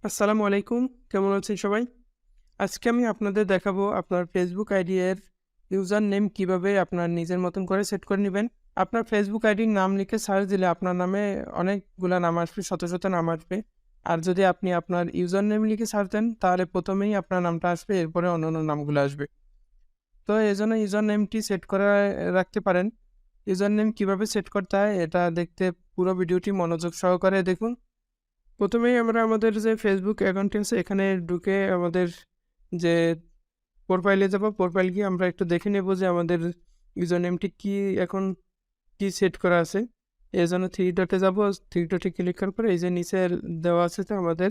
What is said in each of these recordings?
আসসালামু আলাইকুম। কেমন আছেন সবাই? আজকে আমি আপনাদের দেখাবো আপনার Facebook আইডি এর ইউজার নেম কিভাবে আপনার নিজের মতন করে সেট করে নিবেন। আপনার Facebook আইডির নাম লিখে সার্চ দিলে আপনার নামে অনেকগুলা নাম আসবে, শত, শত নাম আসবে। আর যদি আপনি আপনার ইউজার নেম লিখে সার্চ দেন তাহলে ১ম এই আপনার নামটা আসবে, এরপরে অন্যান্য নামগুলো আসবে। তো এজন্য ইউজার নেমটি সেট করে রাখতে পারেন। ইউজার নেম কিভাবে সেট করতে হয় এটা দেখতে পুরো ভিডিওটি মনোযোগ সহকারে দেখুন। প্রথমেই আমরা আমাদের যে Facebook অ্যাকাউন্টটি আছে এখানে ঢুকে আমাদের যে প্রোফাইলে যাবো, প্রোফাইল গিয়ে আমরা একটু দেখে নেব যে আমাদের ইউজার নেমটি এখন কি সেট করা আছে। এজন্য 3 ডটে যাবো, 3 ডটে ক্লিক করার পরে এই যে নিচে দেওয়া আছে যে আমাদের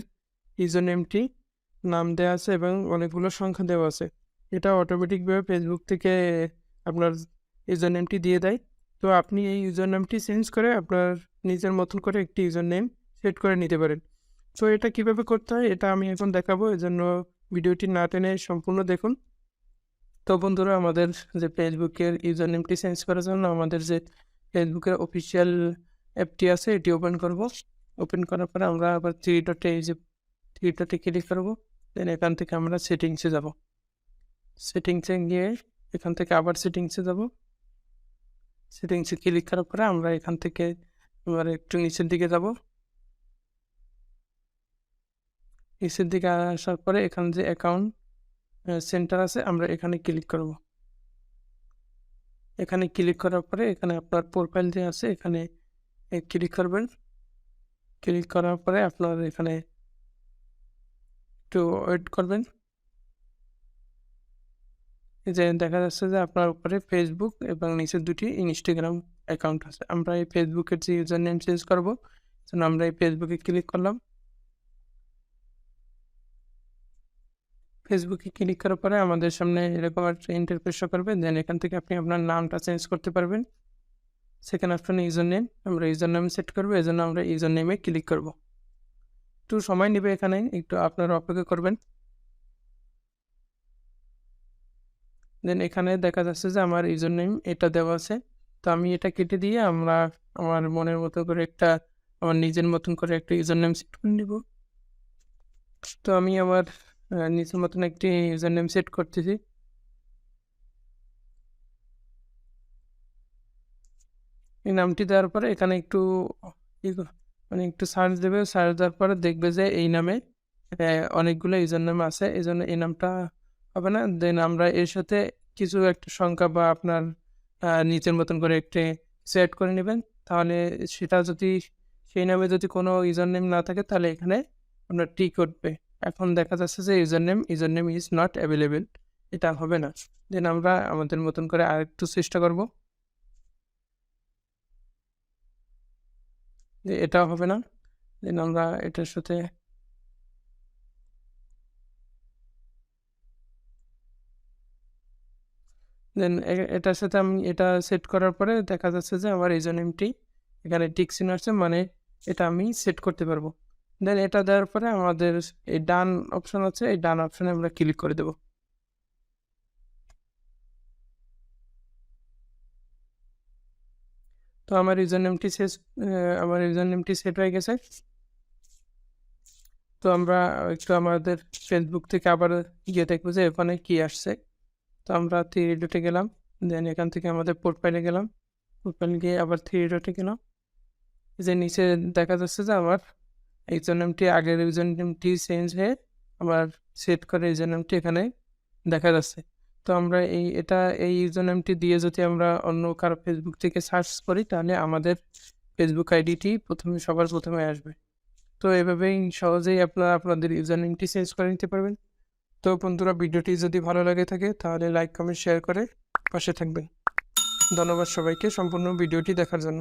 ইউজার নেমটি নাম দেওয়া আছে এবং অনেকগুলো সংখ্যা দেওয়া আছে। এটা অটোমেটিকভাবে Facebook থেকে আপনার ইউজার নেমটি দিয়ে দেয়। তো আপনি এই ইউজার নামটি চেঞ্জ করে আপনার নিজের মতন করে একটি ইউজার নেম সেট করে নিতে পারেন। সো এটা কিভাবে করতে হয় এটা আমি এখন দেখাবো। এজন্য ভিডিওটি না টেনে সম্পূর্ণ দেখুন। তো বন্ধুরা, আমাদের যে ফেসবুকের ইউজার নেমটি চেঞ্জ করার জন্য আমাদের যে ফেসবুকের অফিসিয়াল অ্যাপটি আছে এটি ওপেন করব। ওপেন করার পরে আমরা আবার 3 ডটে এই যে 3 ডটে ক্লিক করব। দেন এখান থেকে আমরা সেটিংসে যাব। সেটিংসে গিয়ে এখান থেকে আবার সেটিংসে যাব। সেটিংসে ক্লিক করার পরে আমরা এখান থেকে এবার একটু নিচের দিকে যাব। নিচের দিকে আসার পরে এখানে যে অ্যাকাউন্ট সেন্টার আছে আমরা এখানে ক্লিক করব। এখানে ক্লিক করার পরে এখানে আপনার প্রোফাইল যে আছে এখানে ক্লিক করবেন। ক্লিক করার পরে আপনার এখানে একটু ওয়েট করবেন। এই যে দেখা যাচ্ছে যে আপনার উপরে ফেসবুক এবং নিচে 2টি ইনস্টাগ্রাম অ্যাকাউন্ট আছে। আমরা এই ফেসবুকের যে ইউজার নেম চেঞ্জ করব, সেজন্য আমরা এই ফেসবুকে ক্লিক করলাম। ফেসবুকে ক্লিক করার পরে আমাদের সামনে এরকম একটা ইন্টারফেস শো করবে। দেন এখান থেকে আপনি আপনার নামটা চেঞ্জ করতে পারবেন। সেকেন্ড অপশনে ইউজার নেম, আমরা ইউজার নেম সেট করবো, এজন্য আমরা ইউজার নেমে ক্লিক করব। একটু সময় নেবে, এখানে একটু আপনারা অপেক্ষা করবেন। দেন এখানে দেখা যাচ্ছে যে আমার ইউজার নেম এটা দেওয়া আছে। তো আমি এটা কেটে দিয়ে আমরা আমার মনের মতো করে আমার নিজের মতন করে একটা ইউজার নেম সেট করে নিব। তো আমি আমার নিজের মতন একটি ইউজার নেম সেট করতেছি। এই নামটি দেওয়ার পরে এখানে একটু মানে একটু সার্চ দেবে। সার্চ দেওয়ার পরে দেখবে যে এই নামে অনেকগুলো ইউজার নেম আছে, এই জন্য এই নামটা হবে না। দেন আমরা এর সাথে কিছু একটা সংখ্যা বা আপনার নিজের মতন করে একটি সেট করে নেবেন। তাহলে সেটা যদি সেই নামে যদি কোনো ইউজার নেম না থাকে তাহলে এখানে আপনার টিক উঠবে। এখন দেখা যাচ্ছে যে user name is not available, এটা হবে না। দেন আমরা আমাদের মতন করে আরেকটু চেষ্টা করব। যে এটাও হবে না। দেন আমরা এটার সাথে এটার সাথে আমি এটা সেট করার পরে দেখা যাচ্ছে যে আমার ইউজার নেমটি এখানে টিক চিহ্ন আসছে, মানে এটা আমি সেট করতে পারবো। দেন এটা দেওয়ার পরে আমাদের এই ডান অপশন আছে, এই ডান অপশনে আমরা ক্লিক করে দেব। তো আমার ইউজার নেমটি সেট হয়ে গেছে। তো আমরা একটু আমাদের ফেসবুক থেকে আবার গিয়ে দেখবো যে ওখানে কি আসছে। তো আমরা 3 ডটে গেলাম। দেন এখান থেকে আমাদের প্রোফাইলে গেলাম। প্রোফাইল গিয়ে আবার 3 ডটে গেলাম। যে নিচে দেখা যাচ্ছে যে আমার ইউজার নেমটি আগের ইউজার নেমটি চেঞ্জ হয়ে আমার সেট করে ইউজার নেমটি এখানে দেখা যাচ্ছে। তো আমরা এই ইউজার নেমটি দিয়ে যদি আমরা অন্য কারো ফেসবুক থেকে সার্চ করি তাহলে আমাদের ফেসবুক আইডিটি সবার প্রথমে আসবে। তো এভাবেই সহজেই আপনারা আপনাদের ইউজার নেমটি চেঞ্জ করে নিতে পারবেন। তো বন্ধুরা, ভিডিওটি যদি ভালো লাগে থাকে তাহলে লাইক, কমেন্ট, শেয়ার করে পাশে থাকবেন। ধন্যবাদ সবাইকে সম্পূর্ণ ভিডিওটি দেখার জন্য।